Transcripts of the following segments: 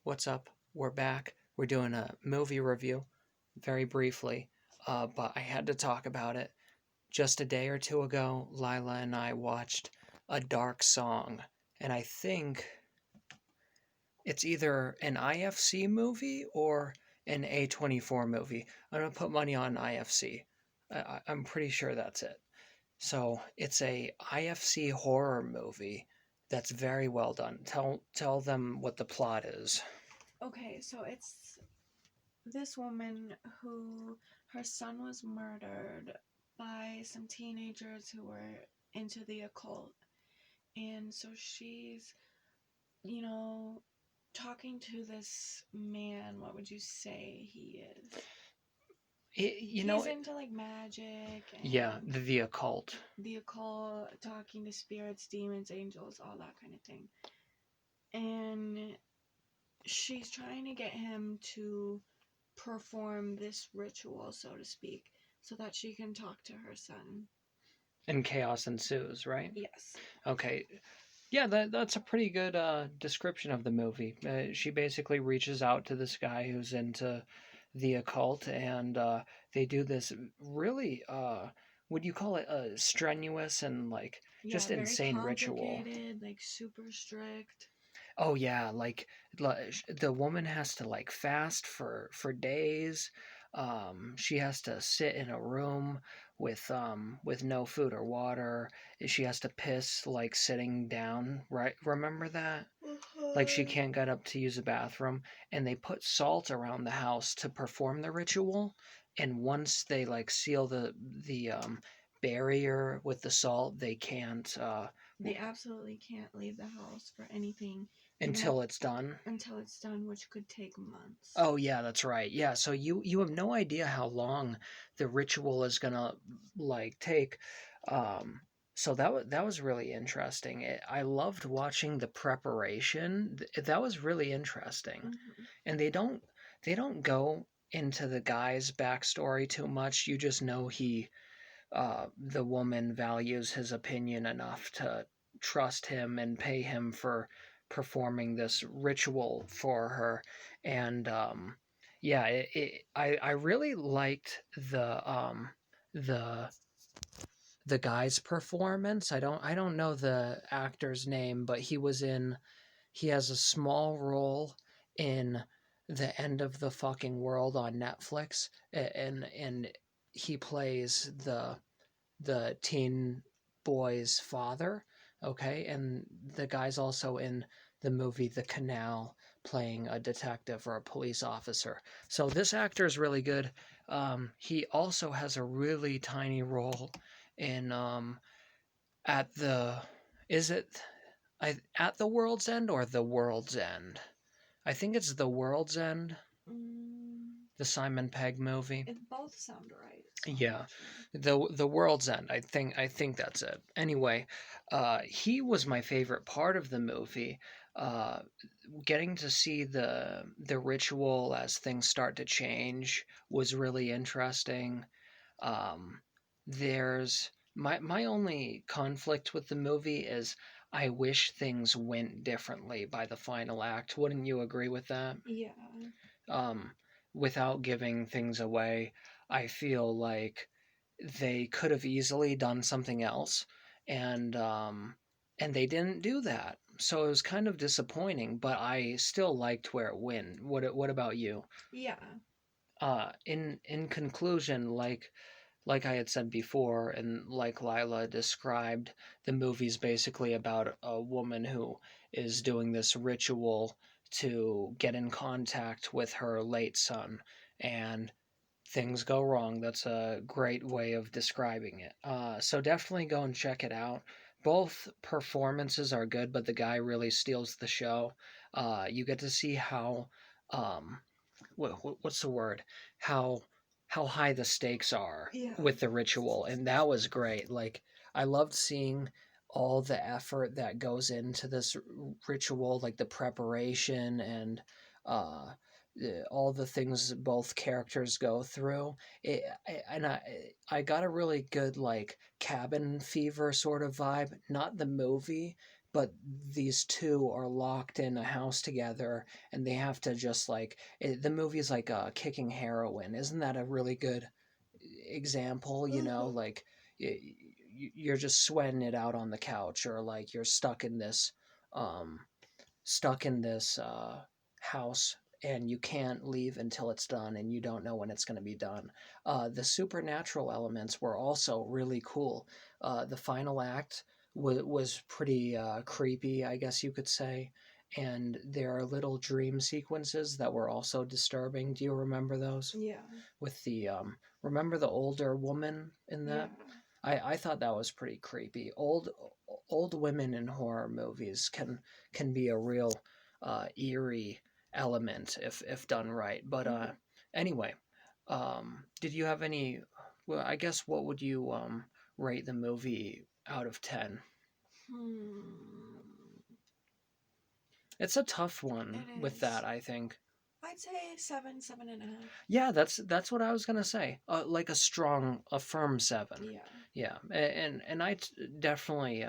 What's up? We're back. We're doing a movie review, very briefly, but I had to talk about it. Just a day or two ago, Lila and I watched A Dark Song, and I think it's either an IFC movie or an A24 movie. I'm gonna put money on IFC. I'm pretty sure that's it. So it's a IFC horror movie that's very well done. Tell them what the plot is. Okay, so it's this woman who her son was murdered by some teenagers who were into the occult. And so she's, you know, talking to this man. What would you say he is? You know, He's into like magic yeah, and the occult. the occult, talking to spirits, demons, angels, all that kind of thing. And she's trying to get him to perform this ritual, so to speak, so that she can talk to her son. And chaos ensues, right? Yes. Okay. Yeah, that's a pretty good description of the movie. She basically reaches out to this guy who's into the occult, and they do this really, would you call it a strenuous and like Yeah, just very insane ritual? complicated, like super strict. Oh yeah, like the woman has to like fast for days. She has to sit in a room with no food or water. She has to piss like sitting down, right? Remember that? Like she Uh-huh. can't get up to use a bathroom, and they put salt around the house to perform the ritual. And once they like seal the barrier with the salt, they can't They absolutely can't leave the house for anything, even if until it's done. until it's done, which could take months. Oh yeah, that's right. Yeah, so you have no idea how long the ritual is gonna like take. Um, so that was really interesting. I loved watching the preparation. That was really interesting, Hmm. and they don't go into the guy's backstory too much. You just know the woman values his opinion enough to trust him and pay him for performing this ritual for her. And yeah, I really liked the the guy's performance. I don't know the actor's name, but he has a small role in The End of the Fucking World on Netflix, and he plays the teen boy's father. Okay, and the guy's also in the movie The Canal, playing a detective or a police officer. So this actor is really good. He also has a really tiny role in at the is it at the World's End or the World's End? I think it's the World's End, Mm, the Simon Pegg movie. it both sound right. So I'm Yeah, not sure. the World's End. I think that's it. Anyway, he was my favorite part of the movie. Uh, Getting to see the ritual as things start to change was really interesting. Um, there's my only conflict with the movie is I wish things went differently by the final act. Wouldn't you agree with that? Yeah. Um, Without giving things away, I feel like they could have easily done something else, and and they didn't do that. So it was kind of disappointing, but I still liked where it went. What about you? Yeah. In conclusion, like I had said before, and like Lila described, the movie's basically about a woman who is doing this ritual to get in contact with her late son, and things go wrong. That's a great way of describing it. So definitely go and check it out. Both performances are good, but the guy really steals the show. You get to see how um, what's the word? How how high the stakes are Yeah. with the ritual, and that was great. Like I loved seeing all the effort that goes into this ritual, like the preparation and uh, all the things both characters go through. And I got a really good like cabin fever sort of vibe. Not the movie, but these two are locked in a house together, and they have to just like the movie is like kicking heroin. Isn't that a really good example? You know, Mhm. like you're just sweating it out on the couch, or like you're um, stuck in this house, and you can't leave until it's done, and you don't know when it's going to be done. The supernatural elements were also really cool. The final act was pretty creepy, I guess you could say. And there are little dream sequences that were also disturbing. Do you remember those? Yeah. With the remember the older woman in Yeah. that? I thought that was pretty creepy. Old women in horror movies can be a real eerie element if done right. But Mhm. anyway, did you have any? Well, I guess what would you rate the movie out of 10? Hmm. It's a tough one It with is. that, I think. I'd say seven, 7.5. Yeah, that's what I was gonna say. Like a firm seven. Yeah. Yeah, and definitely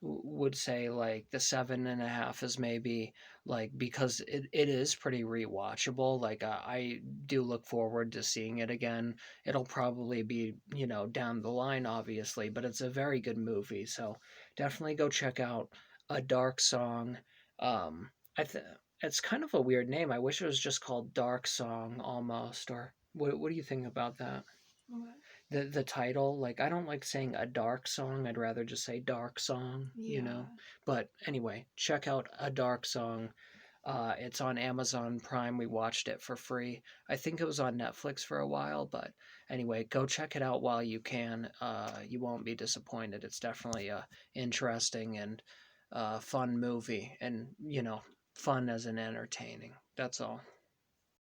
would say like the 7.5 is maybe like because it is pretty rewatchable. Like I do look forward to seeing it again. It'll probably be down the line, obviously, but it's a very good movie. So definitely go check out A Dark Song. Um, I it's kind of a weird name. I wish it was just called Dark Song almost. Or what do you think about that? What? The title, like I don't like saying a dark song. I'd rather just say dark song, Yeah. But anyway, check out A Dark Song. It's on Amazon Prime. We watched it for free. I think it was on Netflix for a while, but anyway, go check it out while you can. You won't be disappointed. It's definitely a interesting and fun movie, and fun as in entertaining. That's all.